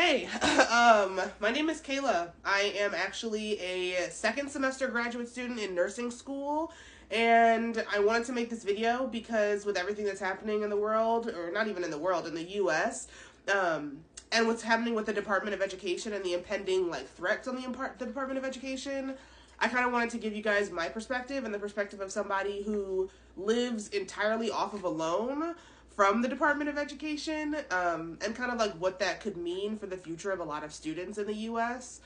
Hey, my name is Kayla. I am actually a second semester graduate student in nursing school, and I wanted to make this video because with everything that's happening in the world, or not even in the world, in the U.S., and what's happening with the Department of Education and the impending threats on the Department of Education, I kind of wanted to give you guys my perspective and the perspective of somebody who lives entirely off of a loan from the Department of Education, and kind of what that could mean for the future of a lot of students in the U.S.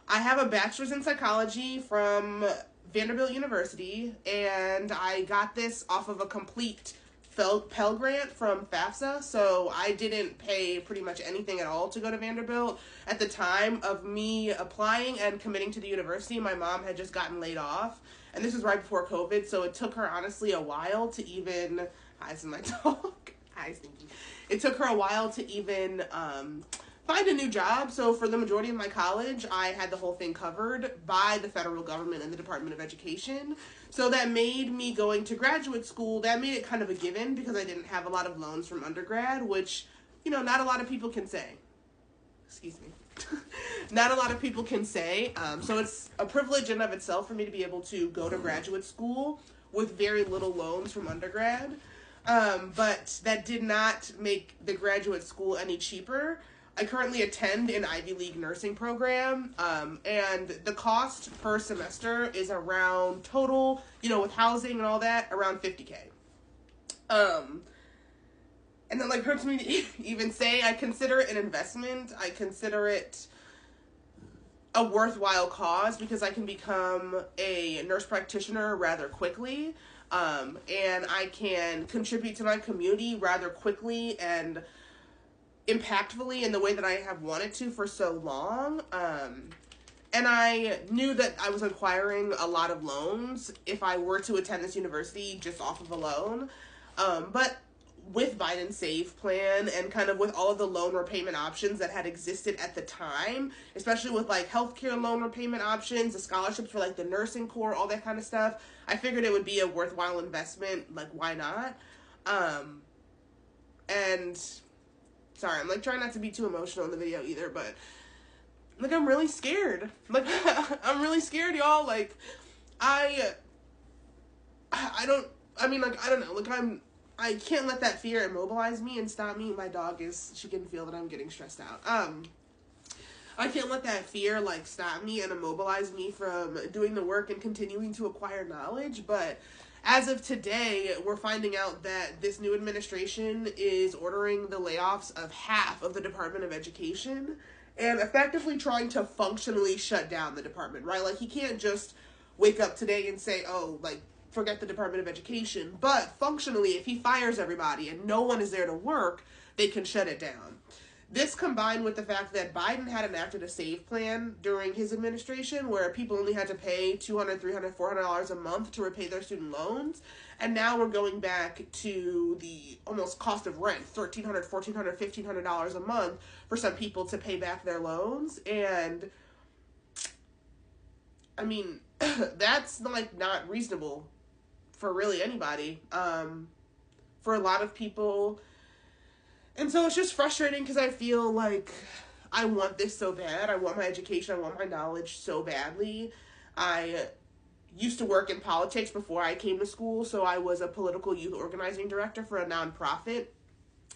I have a bachelor's in psychology from Vanderbilt University, and I got this off of a complete Pell Grant from FAFSA, so I didn't pay pretty much anything at all to go to Vanderbilt. At the time of me applying and committing to the university, my mom had just gotten laid off, and this was right before COVID, so it took her honestly a while to even... Hi, this is my dog. Hi, Stinky. It took her a while to even find a new job, so for the majority of my college, I had the whole thing covered by the federal government and the Department of Education. So that made me going to graduate school, that made it kind of a given because I didn't have a lot of loans from undergrad, which, not a lot of people can say. Excuse me. Not a lot of people can say. So it's a privilege in of itself for me to be able to go to graduate school with very little loans from undergrad. But that did not make the graduate school any cheaper. I currently attend an Ivy League nursing program, and the cost per semester is around total, with housing and all that, around $50K. And that hurts me to even say. I consider it an investment. I consider it a worthwhile cause because I can become a nurse practitioner rather quickly. And I can contribute to my community rather quickly and impactfully in the way that I have wanted to for so long. And I knew that I was acquiring a lot of loans if I were to attend this university just off of a loan. But with Biden's SAVE plan and kind of with all of the loan repayment options that had existed at the time, especially with healthcare loan repayment options, the scholarships for the nursing corps, all that kind of stuff, I figured it would be a worthwhile investment. Why not? And sorry, I'm trying not to be too emotional in the video either, but I'm really scared. I'm really scared, y'all. I don't know. I can't let that fear immobilize me and stop me. My dog she can feel that I'm getting stressed out. I can't let that fear stop me and immobilize me from doing the work and continuing to acquire knowledge. But as of today, we're finding out that this new administration is ordering the layoffs of half of the Department of Education and effectively trying to functionally shut down the department, right? He can't just wake up today and say, forget the Department of Education. But functionally, if he fires everybody and no one is there to work, they can shut it down. This combined with the fact that Biden had enacted a SAVE plan during his administration where people only had to pay $200, $300, $400 a month to repay their student loans. And now we're going back to the almost cost of rent, $1,300, $1,400, $1,500 a month for some people to pay back their loans. And I mean, that's not reasonable for really anybody, for a lot of people. And so it's just frustrating because I feel I want this so bad. I want my education. I want my knowledge so badly. I used to work in politics before I came to school, so I was a political youth organizing director for a nonprofit.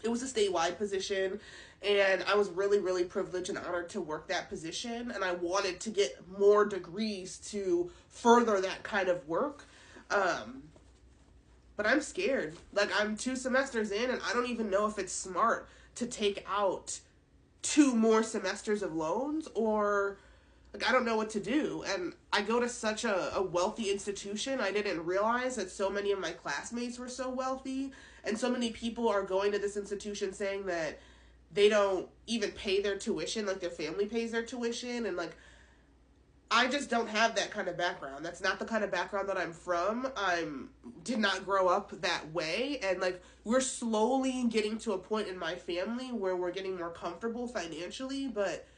It was a statewide position, and I was really, really privileged and honored to work that position, and I wanted to get more degrees to further that kind of work. But I'm scared. I'm 2 semesters in, and I don't even know if it's smart to take out 2 more semesters of loans, or, I don't know what to do. And I go to such a wealthy institution. I didn't realize that so many of my classmates were so wealthy, and so many people are going to this institution saying that they don't even pay their tuition, their family pays their tuition, and, I just don't have that kind of background. That's not the kind of background that I'm from. Did not grow up that way. And we're slowly getting to a point in my family where we're getting more comfortable financially, but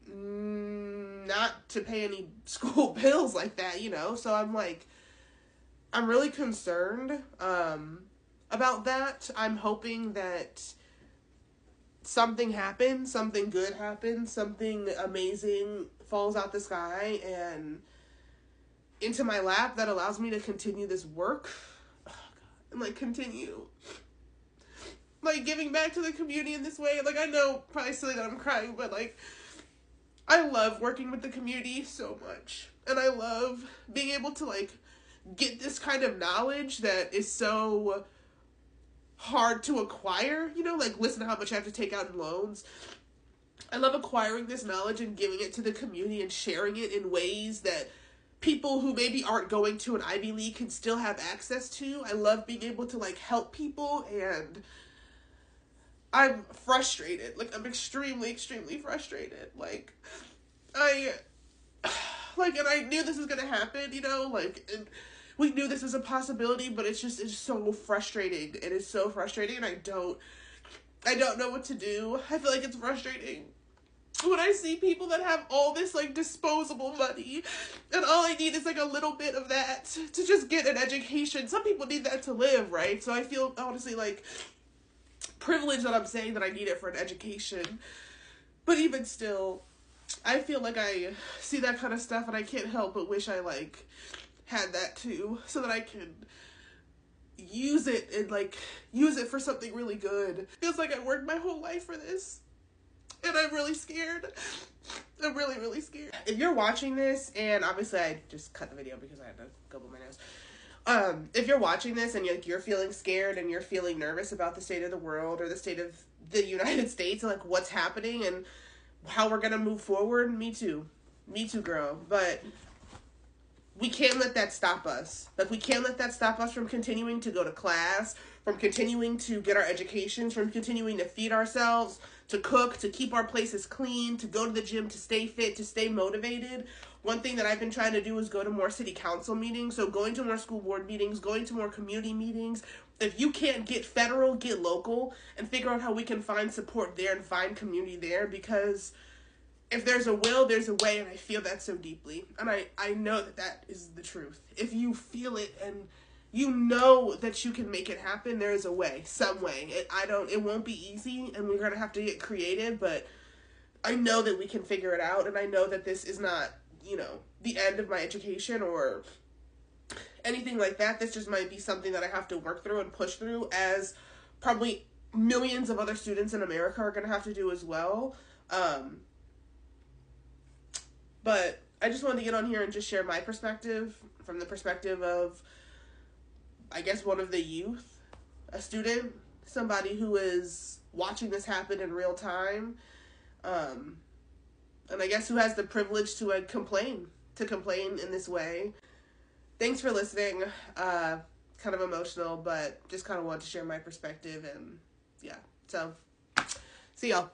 not to pay any school bills like that, So I'm really concerned about that. I'm hoping that something happens, something good happens, something amazing falls out the sky and into my lap that allows me to continue this work. Oh, God. And like continue like giving back to the community in this way. Like, I know probably silly that I'm crying, but like I love working with the community so much. And I love being able to like get this kind of knowledge that is so hard to acquire, you know, like listen to how much I have to take out in loans. I love acquiring this knowledge and giving it to the community and sharing it in ways that people who maybe aren't going to an Ivy League can still have access to. I love being able to like help people, and I'm frustrated. Like, I'm extremely, extremely frustrated. Like, and I knew this was gonna happen, you know, like, and we knew this was a possibility, but it's so frustrating. It is so frustrating, and I don't know what to do. I feel like it's frustrating when I see people that have all this, like, disposable money, and all I need is, like, a little bit of that to just get an education. Some people need that to live, right? So I feel, honestly, like, privileged that I'm saying that I need it for an education. But even still, I feel like I see that kind of stuff, and I can't help but wish I, like, had that too, so that I can use it and, like, use it for something really good. Feels like I worked my whole life for this. And I'm really scared. I'm really, really scared. If you're watching this, and obviously I just cut the video because I had to go blow my nose. If you're watching this and you're feeling scared and you're feeling nervous about the state of the world or the state of the United States and like what's happening and how we're gonna move forward, me too. Me too, girl. But we can't let that stop us. Like, we can't let that stop us from continuing to go to class, from continuing to get our educations, from continuing to feed ourselves, to cook, to keep our places clean, to go to the gym, to stay fit, to stay motivated. One thing that I've been trying to do is go to more city council meetings. So going to more school board meetings, going to more community meetings. If you can't get federal, get local, and figure out how we can find support there and find community there, because if there's a will, there's a way, and I feel that so deeply. And I know that that is the truth. If you feel it and you know that you can make it happen, there is a way, some way. It won't be easy, and we're going to have to get creative, but I know that we can figure it out, and I know that this is not, you know, the end of my education or anything like that. This just might be something that I have to work through and push through, as probably millions of other students in America are going to have to do as well. But I just wanted to get on here and just share my perspective, from the perspective of, I guess, one of the youth, a student, somebody who is watching this happen in real time, and I guess who has the privilege to complain in this way. Thanks for listening. Kind of emotional, but just kind of wanted to share my perspective, and yeah, so see y'all.